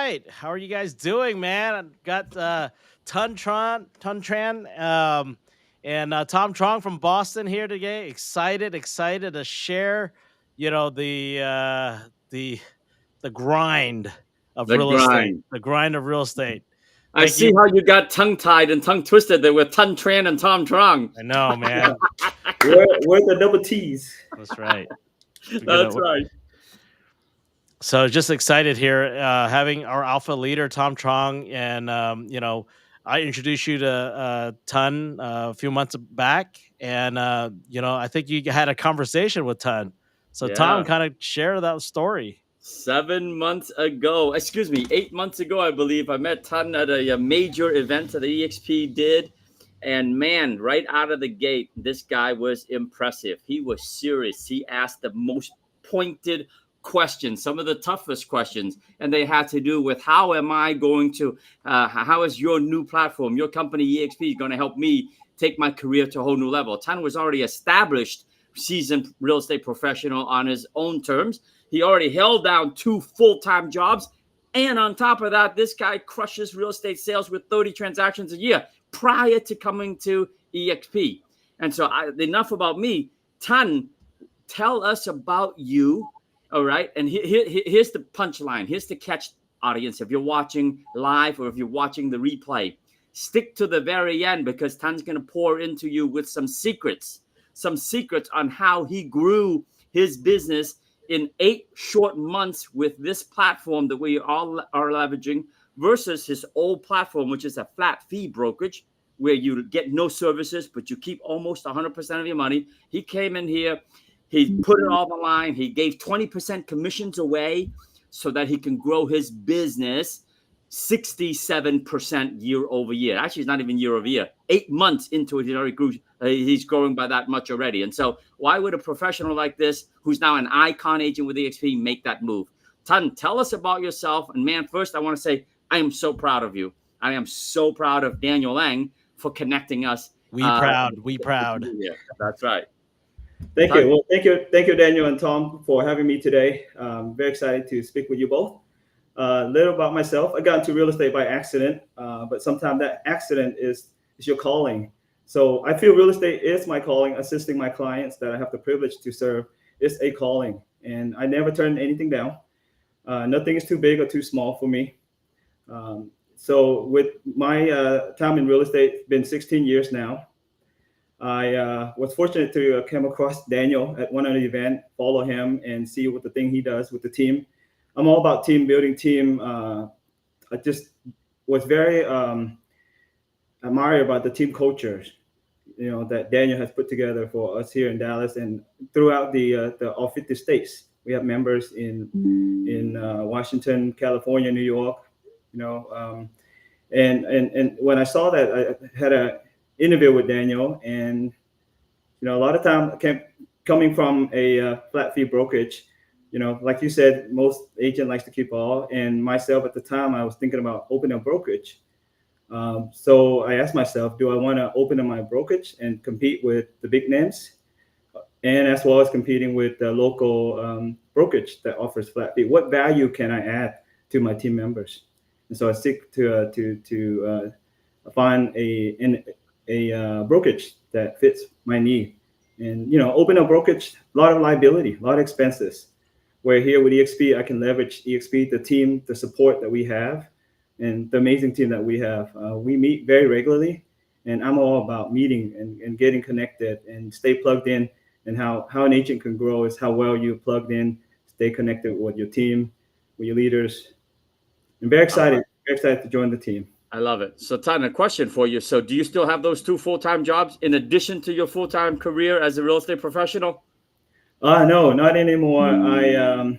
right. How are you guys doing, man? I got Tran, and Tom Truong from Boston here today. Excited to share, the the grind of The real estate. grind. The grind of real estate. I Thank see you. how you got tongue-tied and tongue-twisted there with Thanh Tran and Tom Truong. I know, man. Where the double T's? That's right. That's right. So just excited here, having our alpha leader Tom Trong, and I introduced you to Tun a few months back, and I think you had a conversation with Tun. So Tom, Yeah. kind of share that story. 7 months ago, excuse me, 8 months ago, I believe, I met Tan at a major event that the EXP did. And man, right out of the gate, this guy was impressive. He was serious. He asked the most pointed questions, some of the toughest questions, and they had to do with how am I going to, how is your new platform, your company EXP going to help me take my career to a whole new level? Tan was already established, seasoned real estate professional on his own terms. He already held down 2 full-time jobs. And on top of that, this guy crushes real estate sales with 30 transactions a year prior to coming to EXP. And so enough about me. Tan, tell us about you. All right. And here's the punchline. Here's the catch, audience. If you're watching live or if you're watching the replay, stick to the very end because Tan's going to pour into you with some secrets on how he grew his business in 8 short months with this platform that we all are leveraging versus his old platform, which is a flat fee brokerage where you get no services, but you keep almost 100% of your money. He came in here, he put it all on the line. He gave 20% commissions away so that he can grow his business 67% year over year. Actually, it's not even year over year. 8 months into it, he already grew. He's growing by that much already. And so why would a professional like this, who's now an icon agent with EXP, make that move? Tan, tell us about yourself. And man, first, I want to say I am so proud of you. I am so proud of Daniel Lang for connecting us. We proud. Yeah, that's right. Thank you. Well, thank you, Daniel and Tom, for having me today. Very excited to speak with you both. A little about myself. I got into real estate by accident, but sometimes that accident is your calling. So I feel real estate is my calling. Assisting my clients that I have the privilege to serve is a calling, and I never turn anything down. Nothing is too big or too small for me. So with my time in real estate, it's been 16 years now. I was fortunate to come across Daniel at one of the event, follow him, and see what the thing he does with the team. I'm all about team building, team. I just was very admired about the team cultures, that Daniel has put together for us here in Dallas and throughout all 50 states. We have members in Washington, California, New York, and when I saw that, I had a interview with Daniel, and a lot of time coming from a flat fee brokerage, like you said, most agent likes to keep all, and myself at the time I was thinking about opening a brokerage. So I asked myself, do I want to open up my brokerage and compete with the big names, and as well as competing with the local brokerage that offers flat fee? What value can I add to my team members? And so I seek to find a brokerage that fits my need, and open a brokerage, a lot of liability, a lot of expenses. Where here with EXP, I can leverage EXP, the team, the support that we have, and the amazing team that we have. We meet very regularly, and I'm all about meeting and getting connected and stay plugged in. And how an agent can grow is how well you plugged in, stay connected with your team, with your leaders. I'm very excited to join the team. I love it. So, Tan, a question for you. So, do you still have those 2 full-time jobs in addition to your full-time career as a real estate professional? No, not anymore. I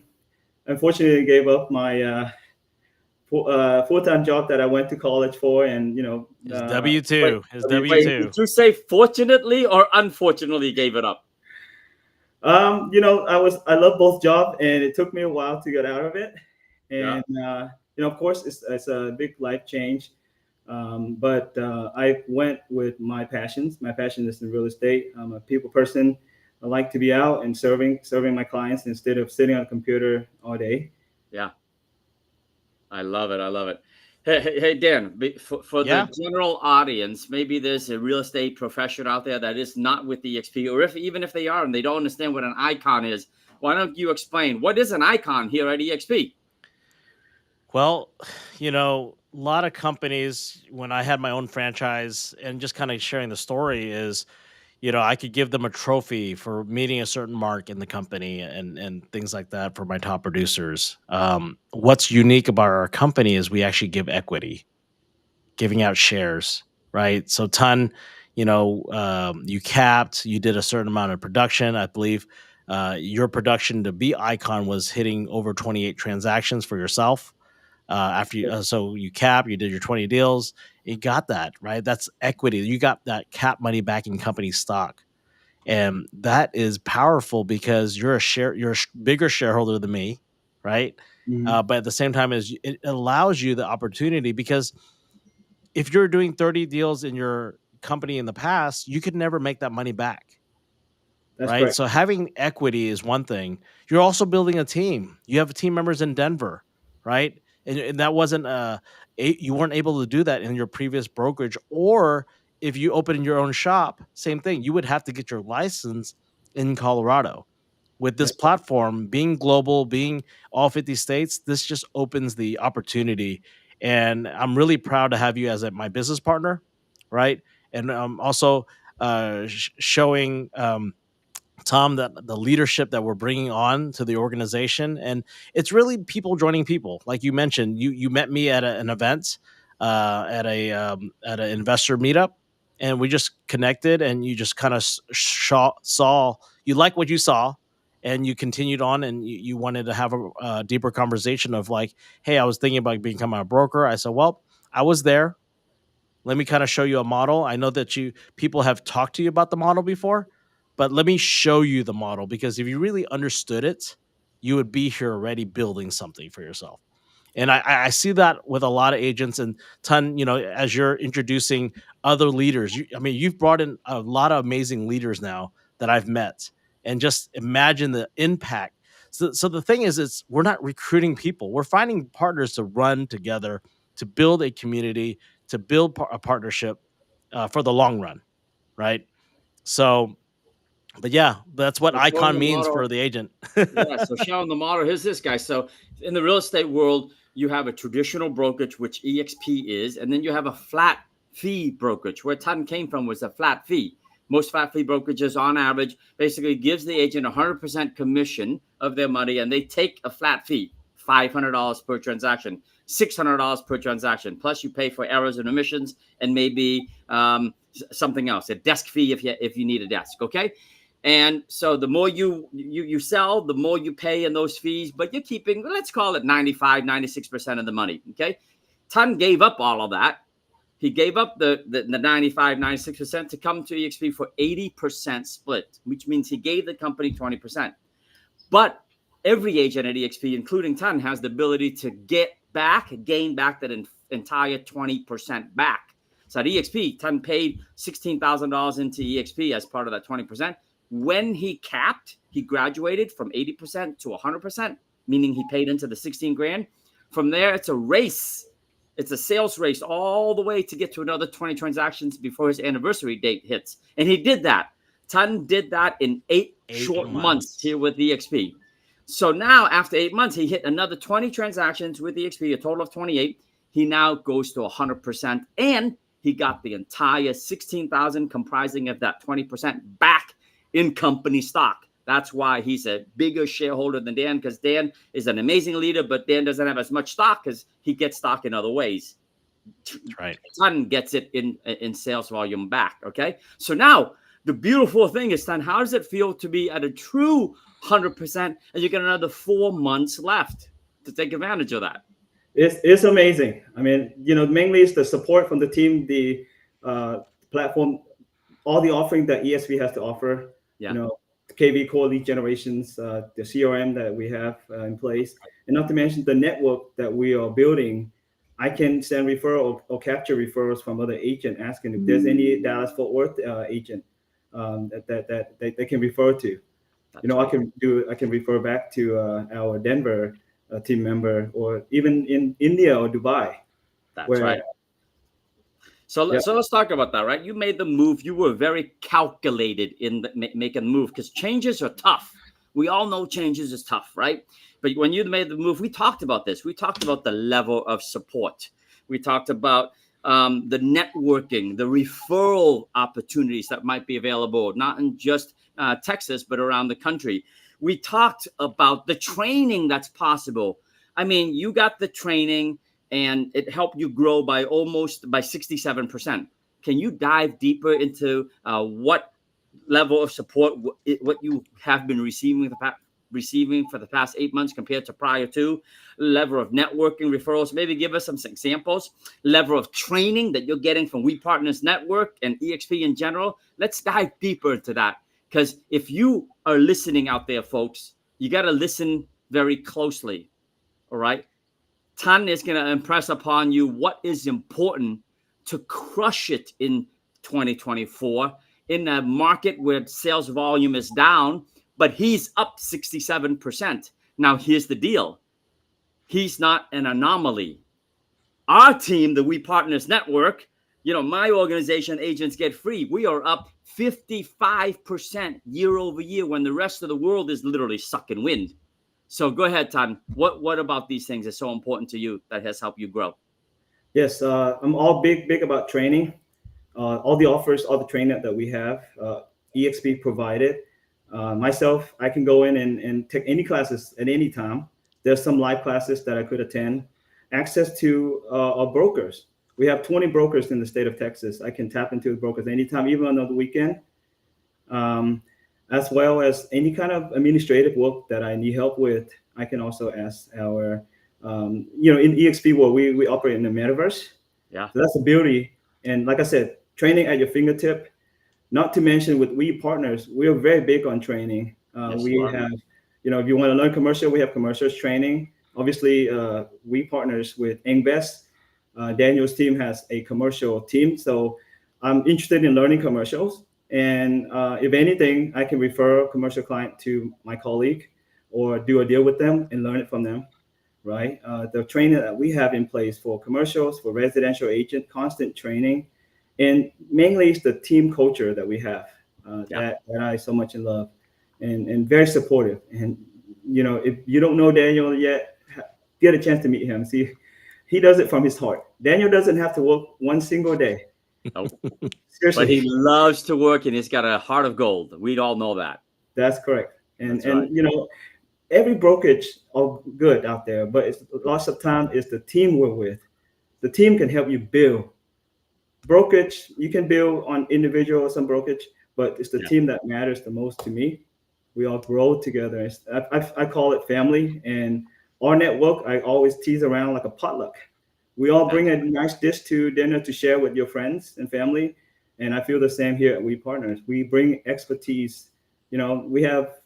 unfortunately gave up my full-time job that I went to college for, and his W-2. Wait, did you say fortunately or unfortunately gave it up? I love both jobs, and it took me a while to get out of it. And of course, it's a big life change. But I went with my passions. My passion is in real estate. I'm a people person. I like to be out and serving my clients instead of sitting on a computer all day. Yeah. I love it. I love it. Hey, Dan, for the Yeah. general audience, maybe there's a real estate professional out there that is not with the EXP, or even if they are and they don't understand what an icon is, why don't you explain what is an icon here at EXP? Well, a lot of companies, when I had my own franchise and just kind of sharing the story is, I could give them a trophy for meeting a certain mark in the company and things like that for my top producers. What's unique about our company is we actually give equity, giving out shares, right? So you capped, you did a certain amount of production. I believe your production to be icon was hitting over 28 transactions for yourself. After you, so you cap, you did your 20 deals, you got that, right? That's equity. You got that cap money back in company stock. And that is powerful because you're a bigger shareholder than me, right? Mhm. But at the same time, it allows you the opportunity because if you're doing 30 deals in your company in the past, you could never make that money back, That's right? correct. So having equity is one thing. You're also building a team. You have team members in Denver, right? And that wasn't you weren't able to do that in your previous brokerage, or if you open your own shop, same thing. You would have to get your license in Colorado. With this That's right. platform being global, being all 50 states, this just opens the opportunity. And I'm really proud to have you as my business partner, right? And also showing Tom, that the leadership that we're bringing on to the organization, and it's really people joining people. Like you mentioned, you met me at an event, at an investor meetup, and we just connected, and you just kind of saw you like what you saw, and you continued on, and you wanted to have a deeper conversation of like, hey, I was thinking about becoming a broker. I said, well, I was there. Let me kind of show you a model. I know that people have talked to you about the model before, but let me show you the model because if you really understood it, you would be here already building something for yourself. And I see that with a lot of agents and as you're introducing other leaders, you've brought in a lot of amazing leaders now that I've met, and just imagine the impact. So the thing is, we're not recruiting people; we're finding partners to run together, to build a community, to build a partnership for the long run, right? So, but yeah, that's what So showing icon the means model, for the agent. yeah. So showing the model, here's this guy. So in the real estate world, you have a traditional brokerage, which EXP is, and then you have a flat fee brokerage. Where Tun came from was a flat fee. Most flat fee brokerages, on average, basically gives the agent 100% commission of their money, and they take a flat fee, $500 per transaction, $600 per transaction. Plus, you pay for errors and omissions, and maybe something else, a desk fee if you need a desk. Okay. And so the more you sell, the more you pay in those fees, but you're keeping, let's call it 95, 96% of the money. Okay. Ton gave up all of that. He gave up the 95, 96% to come to EXP for 80% split, which means he gave the company 20%. But every agent at EXP, including Ton, has the ability to gain back that entire 20% back. So at EXP, Ton paid $16,000 into EXP as part of that 20%. When he capped, he graduated from 80% to 100%, meaning he paid into the 16 grand. From there, it's a race. It's a sales race all the way to get to another 20 transactions before his anniversary date hits. And he did that. Ton did that in 8 8 short months months. here with EXP. So now, after 8 months, he hit another 20 transactions with EXP, a total of 28. He now goes to 100%, and he got the entire 16,000 comprising of that 20% back in company stock. That's why he's a bigger shareholder than Dan, because Dan is an amazing leader, but Dan doesn't have as much stock because he gets stock in other ways. That's right. Ton gets it in sales volume back. Okay. So now the beautiful thing is, Ton, how does it feel to be at a true 100% and you get another 4 months left to take advantage of that? It's amazing. I mean, mainly it's the support from the team, the platform, all the offering that ESP has to offer. Yeah. KV core lead generations, the CRM that we have in place, and not to mention the network that we are building. I can send referral or capture referrals from other agent asking if there's any Dallas Fort Worth agent that they can refer to. That's right. I can refer back to our Denver team member, or even in India or Dubai, That's where right. So, yeah, so let's talk about that, right? You made the move. You were very calculated in making the move because changes are tough. We all know changes is tough, right? But when you made the move, we talked about this. We talked about the level of support. We talked about the networking, the referral opportunities that might be available, not in just Texas, but around the country. We talked about the training that's possible. I mean, you got the training and it helped you grow by almost by 67%. Can you dive deeper into what level of support, what you have been receiving for the past 8 months compared to prior to, level of networking referrals? Maybe give us some examples, level of training that you're getting from We Partners Network and EXP in general. Let's dive deeper into that, because if you are listening out there, folks, you got to listen very closely. All right, Tan is going to impress upon you what is important to crush it in 2024 in a market where sales volume is down, but he's up 67%. Now, here's the deal. He's not an anomaly. Our team, the We Partners Network, my organization, Agents Get Free, we are up 55% year over year when the rest of the world is literally sucking wind. So go ahead, Tan. What about these things is so important to you that has helped you grow? yes, I'm all big about training. All the offers, all the training that we have, EXP provided. Myself, I can go in and take any classes at any time. There's some live classes that I could attend. Access to our brokers. We have 20 brokers in the state of Texas. I can tap into the brokers anytime, even on the weekend, as well as any kind of administrative work that I need help with. I can also ask our, in EXP world, we operate in the metaverse. Yeah. So that's the beauty. And like I said, training at your fingertip. Not to mention with We Partners, we are very big on training. Yes, We have, if you want to learn commercial, we have commercials training. Obviously, We Partners with Invest. Daniel's team has a commercial team. So I'm interested in learning commercials. And if anything, I can refer a commercial client to my colleague or do a deal with them and learn it from them. Right. The training that we have in place for commercials, for residential agent, constant training, and mainly it's the team culture that we have that I so much in love and very supportive. And, if you don't know Daniel yet, get a chance to meet him. See, he does it from his heart. Daniel doesn't have to work one single day. Nope. Seriously. But he loves to work and he's got a heart of gold. We'd all know that. That's correct. And, That's right. every brokerage are good out there, but it's lots of time is the team we're with. The team can help you build. Brokerage, you can build on individual or some brokerage, but it's the team that matters the most to me. We all grow together. I call it family. And our network, I always tease around like a potluck. We all bring a nice dish to dinner to share with your friends and family. And I feel the same here at We Partners. We bring expertise. We have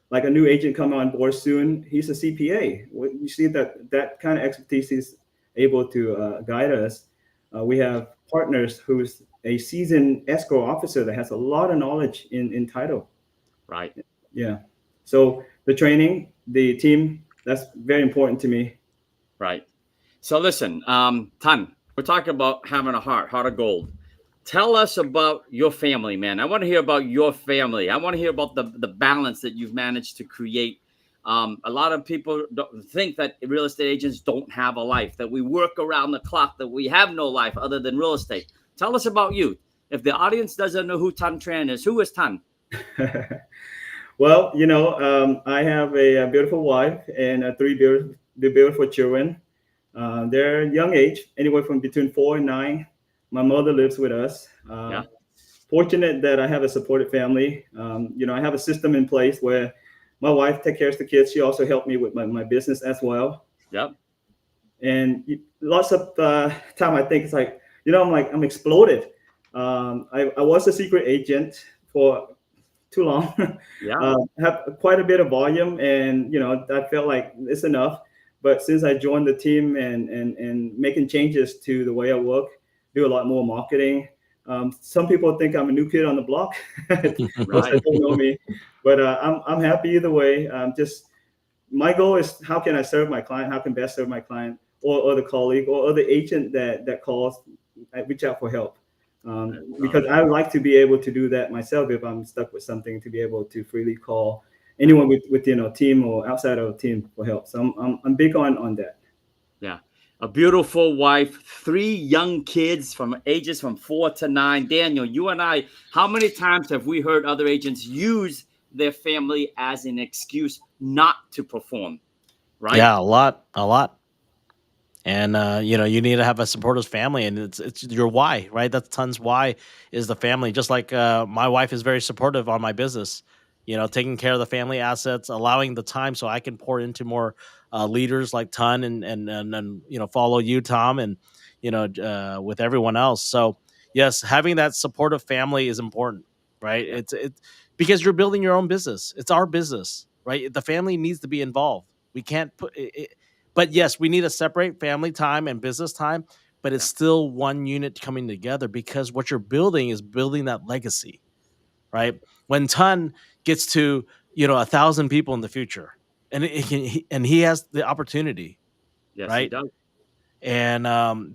like a new agent coming on board soon. He's a CPA. You see that kind of expertise is able to guide us. We have partners who's a seasoned escrow officer that has a lot of knowledge in title. Right. Yeah. So the training, the team, that's very important to me. Right. So listen, Tan, we're talking about having a heart of gold. Tell us about your family, man. I want to hear about your family. I want to hear about the balance that you've managed to create. A lot of people think that real estate agents don't have a life, that we work around the clock, that we have no life other than real estate. Tell us about you. If the audience doesn't know who Tan Tran is, who is Tan? Well, I have a beautiful wife and three beautiful children. They're young age, anywhere from between 4 and 9. My mother lives with us. Fortunate that I have a supportive family. I have a system in place where my wife takes care of the kids. She also helped me with my business as well. Yep. And lots of time I think it's like, I'm exploded. I was a secret agent for too long. Have quite a bit of volume, and I felt like it's enough. But since I joined the team and making changes to the way I work, do a lot more marketing. Some people think I'm a new kid on the block. Most don't know me, but I'm happy either way. Just my goal is how can I serve my client? How can best serve my client or the colleague or other agent that calls, I reach out for help. Because I would like to be able to do that myself if I'm stuck with something, to be able to freely call anyone within our team or outside of our team for help. So I'm big on that. Yeah. A beautiful wife, 3 young kids from ages from 4 to 9. Daniel, you and I, how many times have we heard other agents use their family as an excuse not to perform? Right? Yeah, a lot, a lot. And you need to have a supportive family, and it's your why, right? That's tons why is the family. Just like my wife is very supportive on my business, taking care of the family assets, allowing the time so I can pour into more leaders like Ton and follow you, Tom, and with everyone else. So yes, having that supportive family is important, right? Yeah. It's because you're building your own business. It's our business, right? The family needs to be involved. We can't put it, but yes, we need to separate family time and business time, but it's Yeah. still one unit coming together because what you're building is building that legacy, right? When Ton gets to, 1,000 people in the future and and he has the opportunity, Yes, he right? does. And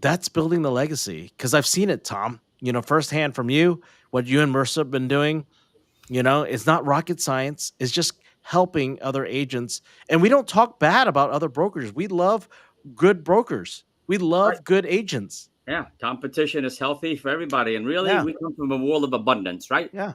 that's building the legacy because I've seen it, Tom, firsthand from you, what you and Mercer have been doing. It's not rocket science. It's just helping other agents. And we don't talk bad about other brokers. We love good brokers. We Right. love good agents. Yeah. Competition is healthy for everybody. And really, Yeah. we come from a world of abundance, right? Yeah.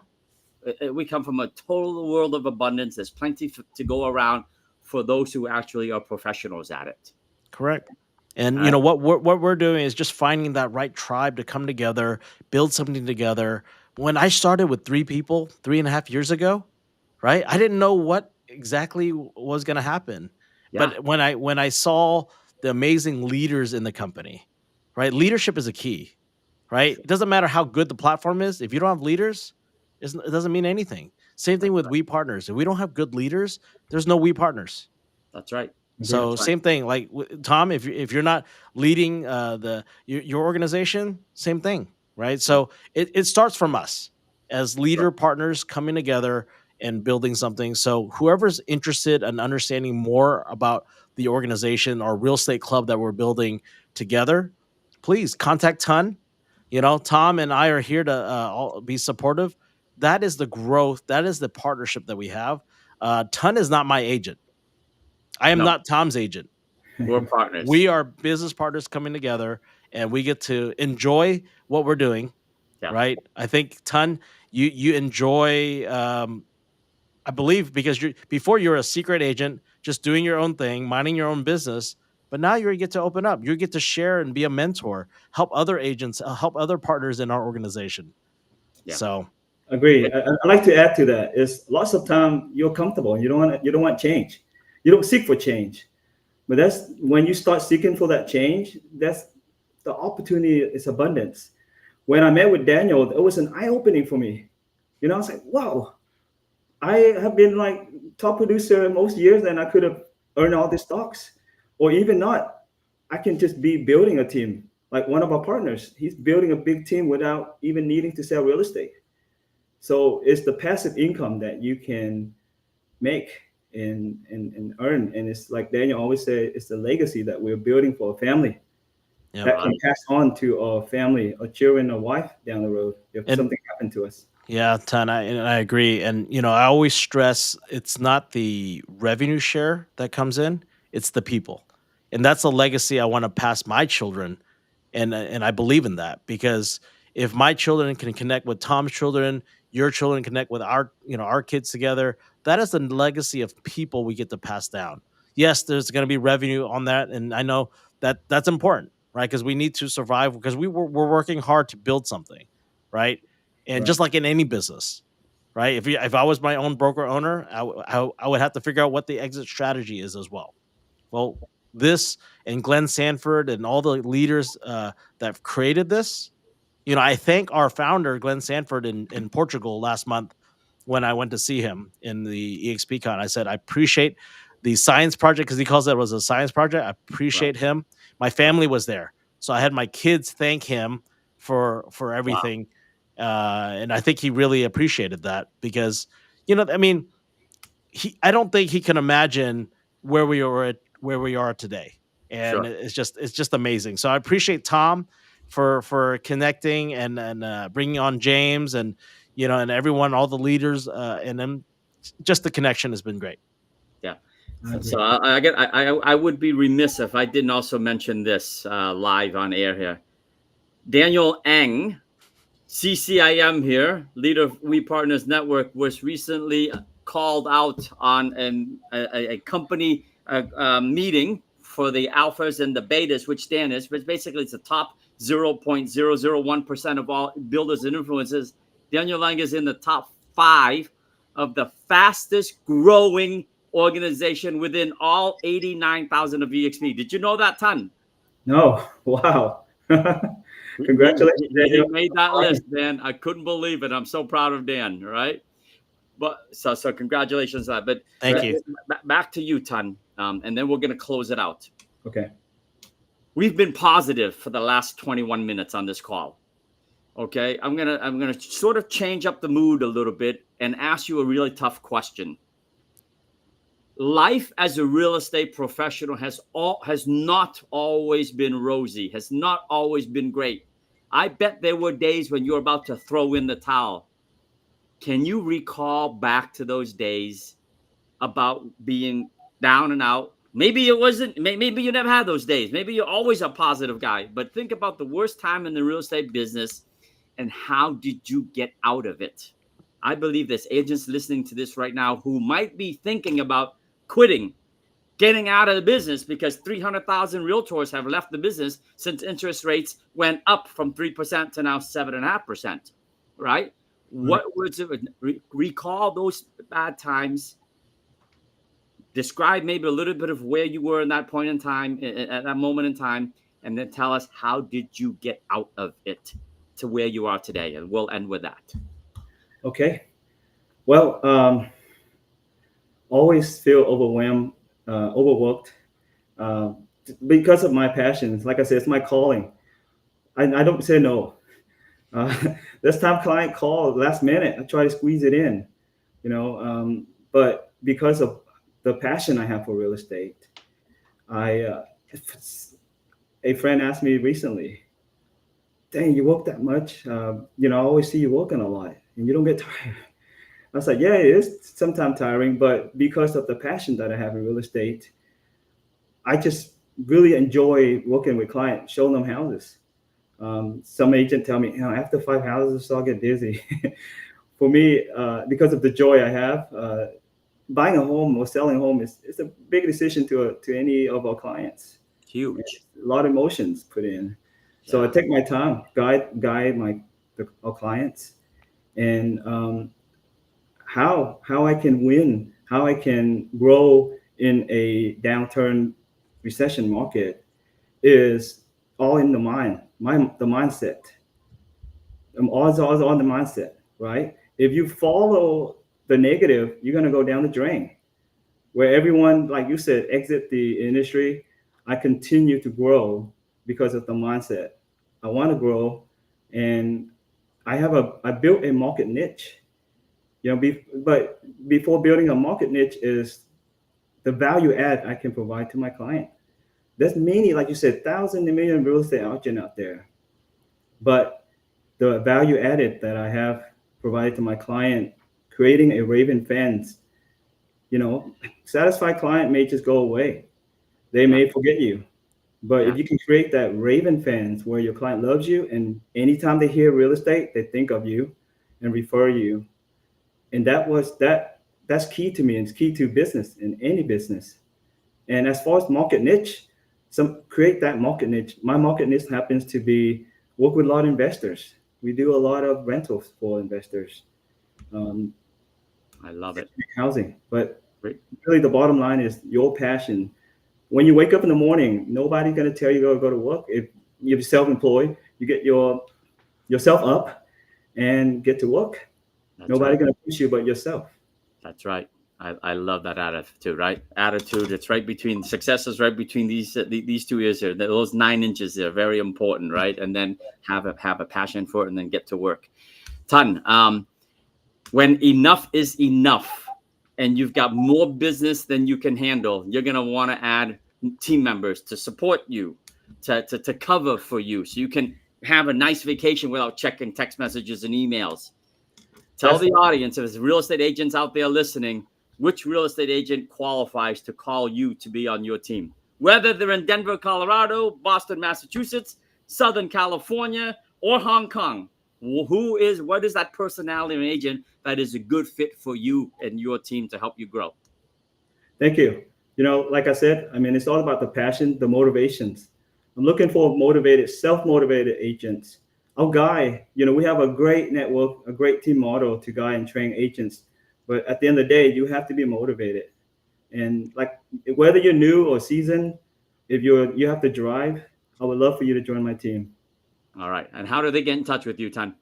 We come from a total world of abundance. There's plenty to go around for those who actually are professionals at it. Correct. And Uh, what we're doing is just finding that right tribe to come together, build something together. When I started with 3 people 3.5 years ago, right? I didn't know what exactly was going to happen. yeah. But when I saw the amazing leaders in the company, right? Leadership is a key, right? It doesn't matter how good the platform is. If you don't have leaders, it doesn't mean anything. Same thing That's with right. we partners. If we don't have good leaders, there's no we partners. That's right. Agree. So That's right. same thing, like Tom. If you're not leading your organization, same thing, right? Yeah. So it starts from us as Sure. leader partners coming together and building something. So whoever's interested in understanding more about the organization or real estate club that we're building together, please contact Ton. Tom and I are here to all be supportive. That is the growth. That is the partnership that we have. Ton is not my agent. I am No, not Tom's agent. we're partners. We are business partners coming together and we get to enjoy what we're doing, Yeah. right? I think Ton, you enjoy I believe because you're a secret agent, just doing your own thing, minding your own business, but now you get to open up. You get to share and be a mentor, help other agents, help other partners in our organization. Yeah. So, Agree. I like to add to that is lots of time you're comfortable. You don't want change. You don't seek for change. But that's when you start seeking for that change, that's the opportunity is abundance. When I met with Daniel, it was an eye opening for me. I was like, wow, I have been like top producer most years and I could have earned all these stocks. Or even not. I can just be building a team. Like one of our partners, he's building a big team without even needing to sell real estate. So it's the passive income that you can make and earn. And it's like Daniel always say, it's the legacy that we're building for a family yeah. that can Right. pass on to our family, our children, or wife down the road if And something happened to us. yeah, Ton, I agree. And I always stress it's not the revenue share that comes in, it's the people. And that's a legacy I want to pass my children. And I believe in that because if my children can connect with Tom's children, your children connect with our kids together, that is the legacy of people we get to pass down. Yes, there's going to be revenue on that, and I know that that's important, right? Because we need to survive because we're working hard to build something, right? And Right. just like in any business, right? If I was my own broker owner, I would have to figure out what the exit strategy is as well. Well, this and Glenn Sanford and all the leaders that have created this, I thank our founder Glenn Sanford in Portugal last month when I went to see him in the EXPCon. I said I appreciate the science project because he calls it was a science project. I Right. appreciate him. My Right. family was there, so I had my kids thank him for Wow. everything, and I think he really appreciated that because I mean I don't think he can imagine where we are today. And Sure. it's just amazing. So I appreciate Tom for connecting and bringing on James and and everyone, all the leaders, and then just the connection has been great. Yeah. I So agree. I would be remiss if I didn't also mention this live on air here. Daniel Ang, CCIM here, leader of We Partners Network, was recently called out on a company meeting for the alphas and the betas, which stand is, but basically it's the top 0.001% of all builders and influencers. Daniel Lang is in the top 5 of the fastest growing organization within all 89,000 of EXP. Did you know that, Tan? No, wow. He, Congratulations, he Daniel. made that list, Dan. I couldn't believe it. I'm so proud of Dan, right? But so congratulations on that. But Thank you. back to you, Tan, and then we're going to close it out. Okay. We've been positive for the last 21 minutes on this call. Okay, I'm gonna sort of change up the mood a little bit and ask you a really tough question. Life as a real estate professional has not always been rosy, has not always been great. I bet there were days when you're about to throw in the towel. Can you recall back to those days about being down and out? Maybe it wasn't, maybe you never had those days. Maybe you're always a positive guy, but think about the worst time in the real estate business and how did you get out of it? I believe there's agents listening to this right now who might be thinking about quitting, getting out of the business because 300,000 realtors have left the business since interest rates went up from 3% to now 7.5%, right? What was it? Recall those bad times. Describe maybe a little bit of where you were in that point in time, at that moment in time, and then tell us how did you get out of it to where you are today. And we'll end with that. Okay. Well, always feel overwhelmed, overworked, uh, because of my passions. Like I said, it's my calling. I don't say no. This time client called last minute. I try to squeeze it in, but because of the passion I have for real estate, I a friend asked me recently, "Dang, you work that much? I always see you working a lot, and you don't get tired." I was like, "Yeah, it is sometimes tiring, but because of the passion that I have in real estate, I just really enjoy working with clients, showing them houses." Some agent tell me, after 5 houses, I'll get dizzy. For me, because of the joy I have, buying a home or selling a home is a big decision to any of our clients. Huge. A lot of emotions put in. So I take my time, guide our clients, and how I can win, how I can grow in a downturn recession market is all in the mind, the mindset. All on the mindset, right? If you follow the negative, you're gonna go down the drain. Where everyone, like you said, exit the industry, I continue to grow because of the mindset. I want to grow, and I built a market niche. But before building a market niche is the value add I can provide to my client. There's many, like you said, thousands and million real estate agents out there, but the value added that I have provided to my client, creating a raving fans, satisfied client may just go away. They may forget you. But if you can create that raving fans where your client loves you, and anytime they hear real estate, they think of you and refer you. And that's key to me, and it's key to business in any business. And as far as market niche, create that market niche. My market niche happens to be work with a lot of investors. We do a lot of rentals for investors. I love it. Housing. But really the bottom line is your passion. When you wake up in the morning, nobody's going to tell you to go to work. If you're self-employed, you get yourself up and get to work. Nobody's going to push you but yourself. That's right. I love that attitude, right? Attitude. It's right between successes, right between these 2 years here. Those 9 inches there, very important, right? And then have a passion for it, and then get to work. Tan, when enough is enough, and you've got more business than you can handle, you're going to want to add team members to support you, to cover for you, so you can have a nice vacation without checking text messages and emails. Tell the audience, if there's real estate agents out there listening, which real estate agent qualifies to call you to be on your team, whether they're in Denver, Colorado, Boston, Massachusetts, Southern California, or Hong Kong. What is that personality and agent that is a good fit for you and your team to help you grow? Thank you. Like I said, I mean, it's all about the passion, the motivations. I'm looking for motivated, self-motivated agents. Our guy, we have a great network, a great team model to guide and train agents. But at the end of the day, you have to be motivated. And like, whether you're new or seasoned, if you have to drive, I would love for you to join my team. All right. And how do they get in touch with you, Thanh?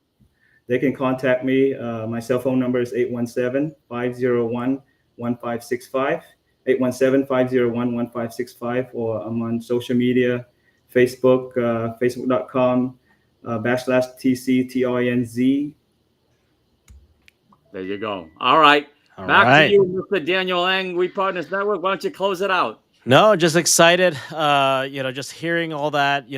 They can contact me. My cell phone number is 817-501-1565. 817-501-1565, or I'm on social media, Facebook, facebook.com/TCTRNZ. There you go. All right. Back to you, Mr. Daniel Lang, We Partners Network. Why don't you close it out? No, just excited. Just hearing all that,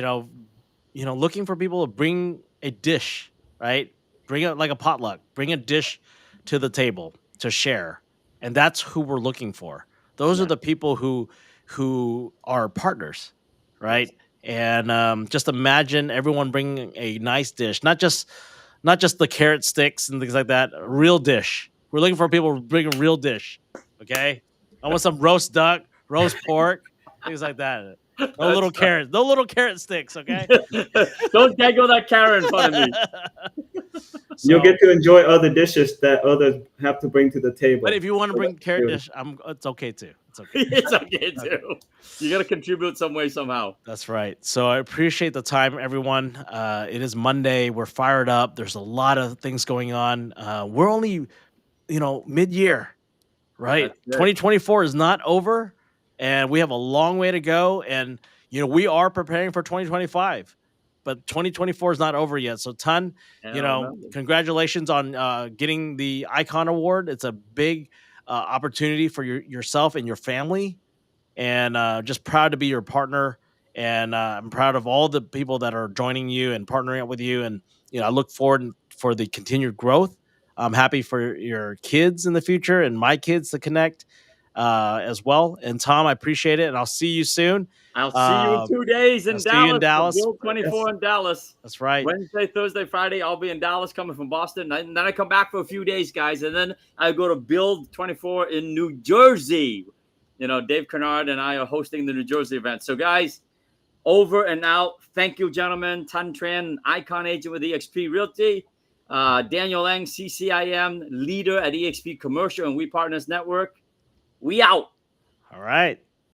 looking for people to bring a dish, right? Bring it like a potluck, bring a dish to the table to share. And that's who we're looking for. Those are the people who are partners, right? And just imagine everyone bringing a nice dish, not just the carrot sticks and things like that. A real dish. We're looking for people to bring a real dish. Okay, I want some roast duck, roast pork, things like that. No little carrots, no little carrot sticks. Okay, don't dangle that carrot in front of me. You'll get to enjoy other dishes that others have to bring to the table. But if you want to bring carrot dish, it's okay too. It's okay. It's okay too. You got to contribute some way, somehow. That's right. So I appreciate the time, everyone. It is Monday. We're fired up. There's a lot of things going on. We're only, mid-year, right? 2024 is not over, and we have a long way to go. And we are preparing for 2025. But 2024 is not over yet. So, Thanh, congratulations on getting the Icon Award. It's a big opportunity for yourself and your family. And just proud to be your partner. And I'm proud of all the people that are joining you and partnering up with you. And, I look forward for the continued growth. I'm happy for your kids in the future and my kids to connect as well. And Tom, I appreciate it. And I'll see you soon. I'll see you in 2 days in Dallas. Build 24 in Dallas. That's right. Wednesday, Thursday, Friday, I'll be in Dallas coming from Boston. And then I come back for a few days, guys. And then I go to Build 24 in New Jersey. Dave Kennard and I are hosting the New Jersey event. So, guys, over and out. Thank you, gentlemen. Thanh Tran, Icon Agent with eXp Realty. Daniel Lang, CCIM, leader at eXp Commercial and We Partners Network. We out. All right.